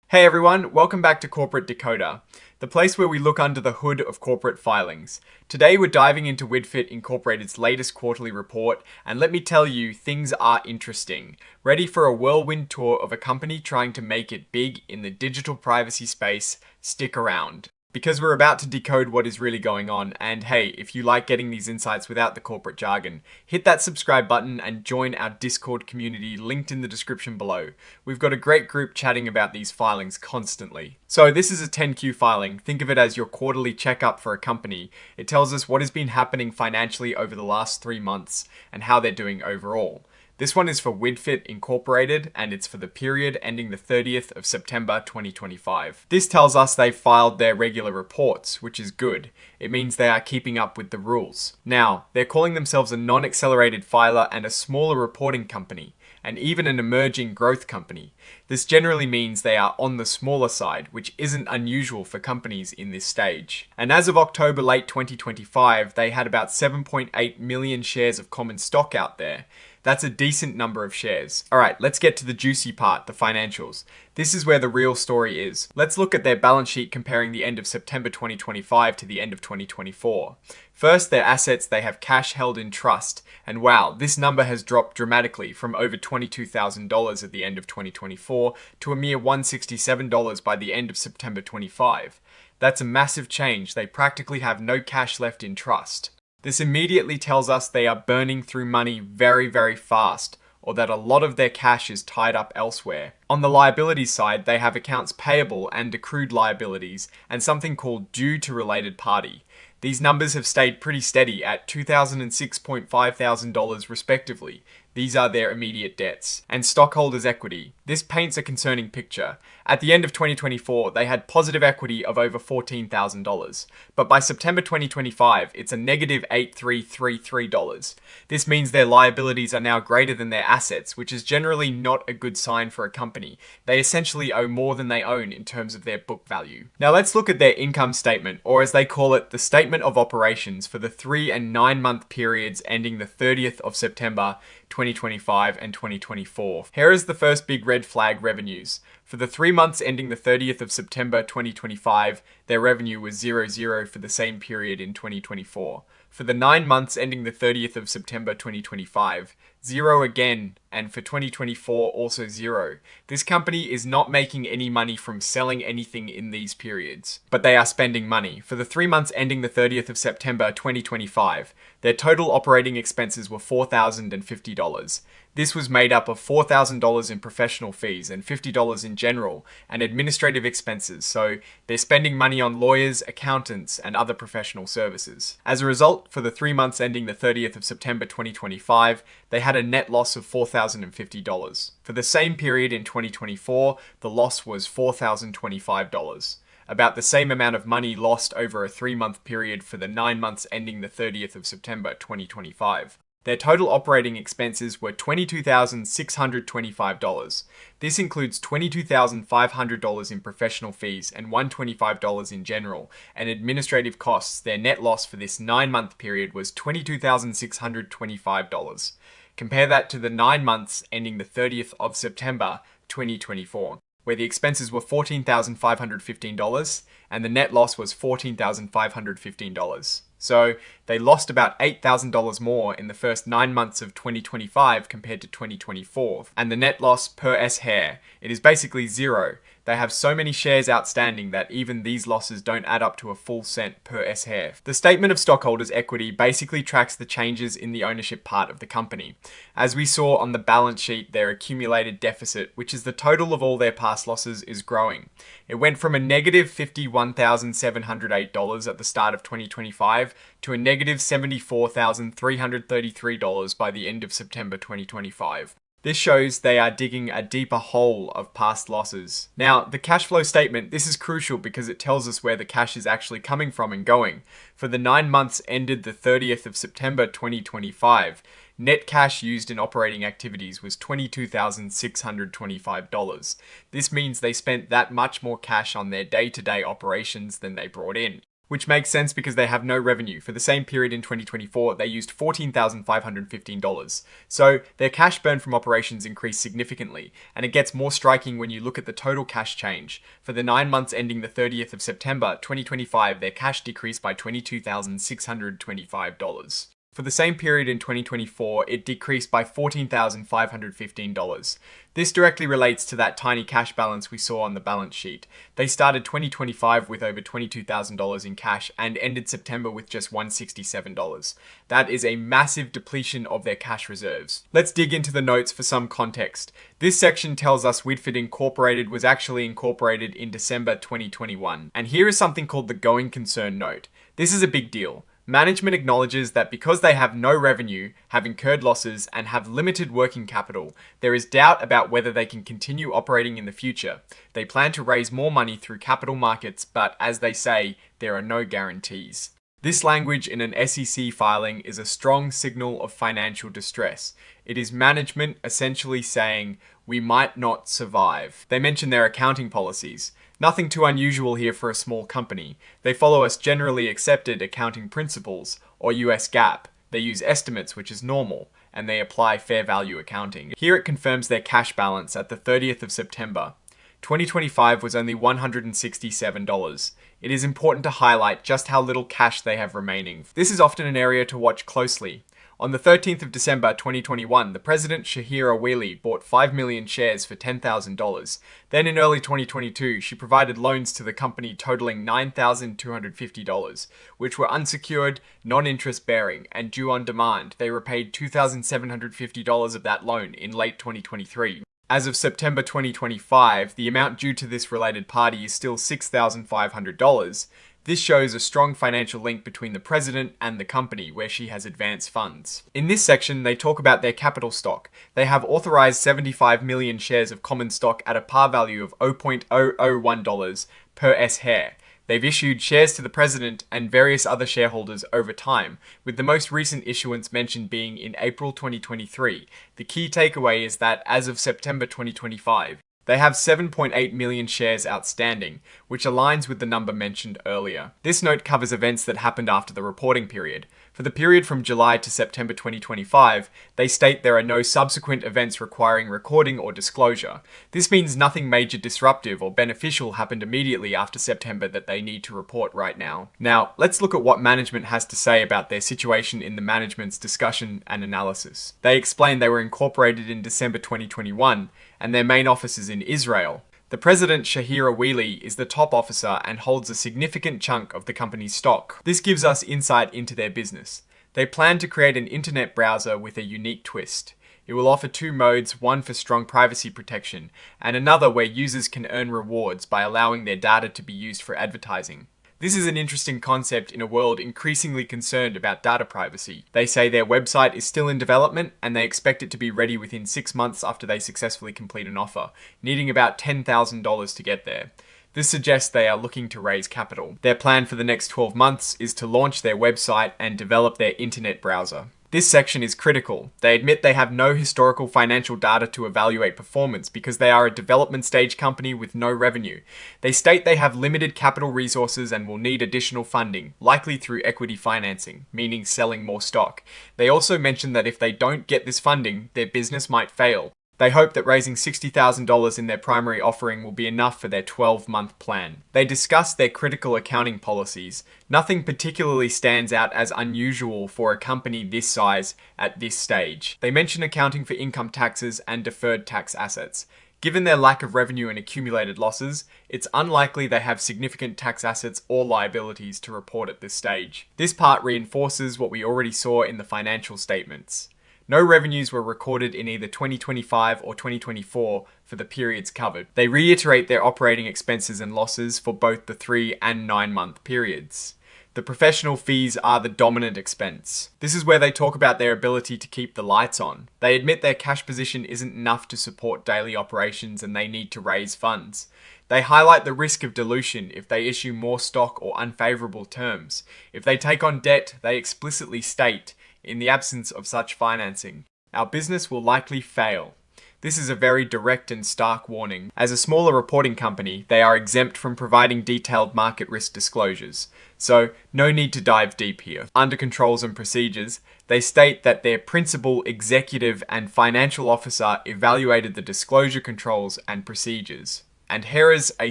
Hey everyone, welcome back to Corporate Decoder, the place where we look under the hood of corporate filings. Today we're diving into WidFit Incorporated's latest quarterly report, and let me tell you, things are interesting. Ready for a whirlwind tour of a company trying to make it big in the digital privacy space? Stick around. Because we're about to decode what is really going on, and hey, if you like getting these insights without the corporate jargon, hit that subscribe button and join our Discord community linked in the description below. We've got a great group chatting about these filings constantly. So this is a 10Q filing. Think of it as your quarterly checkup for a company. It tells us what has been happening financially over the last 3 months and how they're doing overall. This one is for WidFit Incorporated, and it's for the period ending the 30th of September 2025. This tells us they've filed their regular reports, which is good. It means they are keeping up with the rules. Now, they're calling themselves a non-accelerated filer and a smaller reporting company, and even an emerging growth company. This generally means they are on the smaller side, which isn't unusual for companies in this stage. And as of October late 2025, they had about 7.8 million shares of common stock out there. That's a decent number of shares. Alright, let's get to the juicy part, the financials. This is where the real story is. Let's look at their balance sheet comparing the end of September 2025 to the end of 2024. First, their assets, they have cash held in trust. And wow, this number has dropped dramatically from over $22,000 at the end of 2024 to a mere $167 by the end of September 25. That's a massive change. They practically have no cash left in trust. This immediately tells us they are burning through money very, very fast, or that a lot of their cash is tied up elsewhere. On the liabilities side, they have accounts payable and accrued liabilities, and something called due to related party. These numbers have stayed pretty steady at $2,000 and $6,500 respectively. These are their immediate debts. And stockholders' equity. This paints a concerning picture. At the end of 2024, they had positive equity of over $14,000. But by September 2025, it's a negative $8,333. This means their liabilities are now greater than their assets, which is generally not a good sign for a company. They essentially owe more than they own in terms of their book value. Now let's look at their income statement, or as they call it, the statement of operations for the 3 and 9 month periods ending the 30th of September 2025 and 2024. Here is the first big red flag: revenues. For the 3 months ending the 30th of September 2025, their revenue was $0 for the same period in 2024. For the 9 months ending the 30th of September 2025, 0 again, and for 2024 also 0. This company is not making any money from selling anything in these periods, but they are spending money. For the 3 months ending the 30th of September 2025, their total operating expenses were $4,050. This was made up of $4,000 in professional fees and $50 in general and administrative expenses, so they're spending money on lawyers, accountants, and other professional services. As a result, for the 3 months ending the 30th of September 2025, they had a net loss of $4,050. For the same period in 2024, the loss was $4,025. About the same amount of money lost over a 3-month period for the 9 months ending the 30th of September 2025. Their total operating expenses were $22,625. This includes $22,500 in professional fees and $125 in general, and administrative costs. Their net loss for this 9-month period was $22,625. Compare that to the 9 months ending the 30th of September 2024. Where the expenses were $14,515 and the net loss was $14,515. So they lost about $8,000 more in the first 9 months of 2025 compared to 2024. And the net loss per S-hair, it is basically 0. They have so many shares outstanding that even these losses don't add up to a full cent per S-hair. The statement of stockholders' equity basically tracks the changes in the ownership part of the company. As we saw on the balance sheet, their accumulated deficit, which is the total of all their past losses, is growing. It went from a negative $51,708 at the start of 2025 to a negative $74,333 by the end of September 2025. This shows they are digging a deeper hole of past losses. Now, the cash flow statement, this is crucial because it tells us where the cash is actually coming from and going. For the 9 months ended the 30th of September 2025, net cash used in operating activities was $22,625. This means they spent that much more cash on their day-to-day operations than they brought in. which makes sense because they have no revenue. For the same period in 2024, they used $14,515. So their cash burn from operations increased significantly, and it gets more striking when you look at the total cash change. For the 9 months ending the 30th of September 2025, their cash decreased by $22,625. For the same period in 2024, it decreased by $14,515. This directly relates to that tiny cash balance we saw on the balance sheet. They started 2025 with over $22,000 in cash and ended September with just $167. That is a massive depletion of their cash reserves. Let's dig into the notes for some context. This section tells us WidFit Incorporated was actually incorporated in December 2021. And here is something called the going concern note. This is a big deal. Management acknowledges that because they have no revenue, have incurred losses, and have limited working capital, there is doubt about whether they can continue operating in the future. They plan to raise more money through capital markets, but as they say, there are no guarantees. This language in an SEC filing is a strong signal of financial distress. It is management essentially saying, we might not survive. They mention their accounting policies. Nothing too unusual here for a small company. They follow us generally accepted accounting principles, or US GAAP. They use estimates, which is normal, and they apply fair value accounting. Here it confirms their cash balance at the 30th of September. 2025 was only $167. It is important to highlight just how little cash they have remaining. This is often an area to watch closely. On the 13th of December 2021, the president Shahira Wheelie bought 5 million shares for $10,000. Then in early 2022, she provided loans to the company totaling $9,250, which were unsecured, non-interest bearing, and due on demand. They repaid $2,750 of that loan in late 2023. As of September 2025, the amount due to this related party is still $6,500. This shows a strong financial link between the president and the company where she has advanced funds. In this section, they talk about their capital stock. They have authorized 75 million shares of common stock at a par value of $0.001 per S-share. They've issued shares to the president and various other shareholders over time, with the most recent issuance mentioned being in April 2023. The key takeaway is that as of September 2025, they have 7.8 million shares outstanding, which aligns with the number mentioned earlier. This note covers events that happened after the reporting period. For the period from July to September 2025, they state there are no subsequent events requiring recording or disclosure. This means nothing major disruptive or beneficial happened immediately after September that they need to report right now. Now, let's look at what management has to say about their situation in the management's discussion and analysis. They explain they were incorporated in December 2021, and their main office is in Israel. The president, Shahira Wheelie, is the top officer and holds a significant chunk of the company's stock. This gives us insight into their business. They plan to create an internet browser with a unique twist. It will offer 2 modes, one for strong privacy protection, and another where users can earn rewards by allowing their data to be used for advertising. This is an interesting concept in a world increasingly concerned about data privacy. They say their website is still in development and they expect it to be ready within 6 months after they successfully complete an offer, needing about $10,000 to get there. This suggests they are looking to raise capital. Their plan for the next 12 months is to launch their website and develop their internet browser. This section is critical. They admit they have no historical financial data to evaluate performance because they are a development stage company with no revenue. They state they have limited capital resources and will need additional funding, likely through equity financing, meaning selling more stock. They also mention that if they don't get this funding, their business might fail. They hope that raising $60,000 in their primary offering will be enough for their 12-month plan. They discuss their critical accounting policies. Nothing particularly stands out as unusual for a company this size at this stage. They mention accounting for income taxes and deferred tax assets. Given their lack of revenue and accumulated losses, it's unlikely they have significant tax assets or liabilities to report at this stage. This part reinforces what we already saw in the financial statements. No revenues were recorded in either 2025 or 2024 for the periods covered. They reiterate their operating expenses and losses for both the 3 and 9 month periods. The professional fees are the dominant expense. This is where they talk about their ability to keep the lights on. They admit their cash position isn't enough to support daily operations and they need to raise funds. They highlight the risk of dilution if they issue more stock or unfavorable terms. If they take on debt, they explicitly state, in the absence of such financing, our business will likely fail. This is a very direct and stark warning. As a smaller reporting company, they are exempt from providing detailed market risk disclosures. So, no need to dive deep here. Under controls and procedures, they state that their principal, executive, and financial officer evaluated the disclosure controls and procedures. And here is a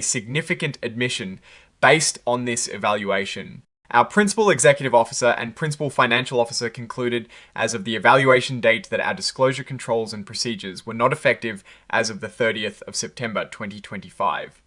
significant admission based on this evaluation. Our principal executive officer and principal financial officer concluded as of the evaluation date that our disclosure controls and procedures were not effective as of the 30th of September 2025.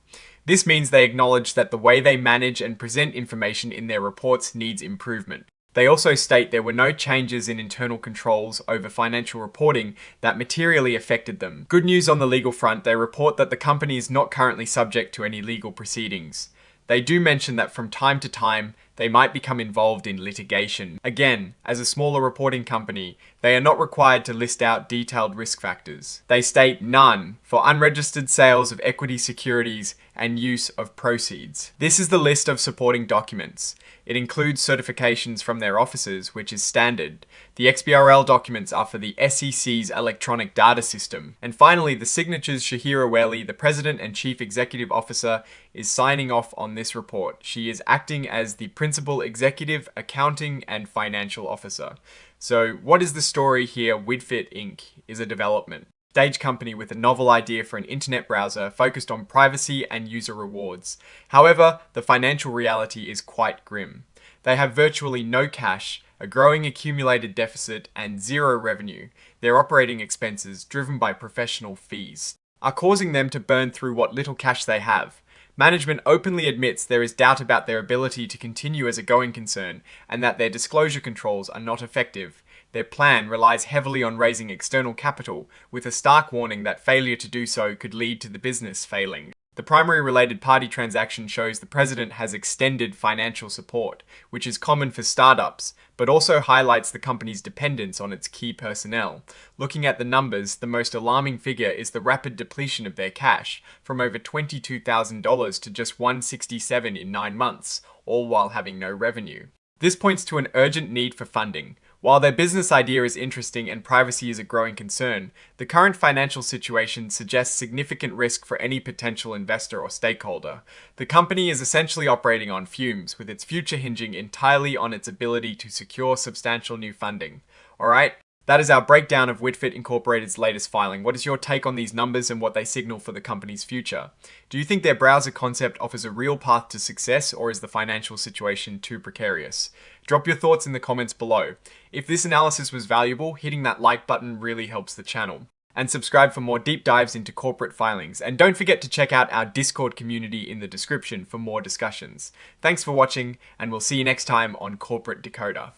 This means they acknowledge that the way they manage and present information in their reports needs improvement. They also state there were no changes in internal controls over financial reporting that materially affected them. Good news on the legal front, they report that the company is not currently subject to any legal proceedings. They do mention that from time to time, they might become involved in litigation. Again, as a smaller reporting company, they are not required to list out detailed risk factors. They state none for unregistered sales of equity securities and use of proceeds. This is the list of supporting documents. It includes certifications from their officers, which is standard. The XBRL documents are for the SEC's electronic data system. And finally, the signatures Shahira Weli, the President and Chief Executive Officer, is signing off on this report. She is acting as the Principal Executive, Accounting, and Financial Officer. So what is the story here? WidFit Inc. is a development stage company with a novel idea for an internet browser focused on privacy and user rewards. However, the financial reality is quite grim. They have virtually no cash, a growing accumulated deficit, and zero revenue. Their operating expenses, driven by professional fees, are causing them to burn through what little cash they have. Management openly admits there is doubt about their ability to continue as a going concern and that their disclosure controls are not effective. Their plan relies heavily on raising external capital, with a stark warning that failure to do so could lead to the business failing. The primary related party transaction shows the president has extended financial support, which is common for startups, but also highlights the company's dependence on its key personnel. Looking at the numbers, the most alarming figure is the rapid depletion of their cash, from over $22,000 to just $167 in 9 months, all while having no revenue. This points to an urgent need for funding. While their business idea is interesting and privacy is a growing concern, the current financial situation suggests significant risk for any potential investor or stakeholder. The company is essentially operating on fumes, with its future hinging entirely on its ability to secure substantial new funding. Alright, that is our breakdown of WidFit Incorporated's latest filing. What is your take on these numbers and what they signal for the company's future? Do you think their browser concept offers a real path to success, or is the financial situation too precarious? Drop your thoughts in the comments below. If this analysis was valuable, hitting that like button really helps the channel. And subscribe for more deep dives into corporate filings. And don't forget to check out our Discord community in the description for more discussions. Thanks for watching, and we'll see you next time on Corporate Decoder.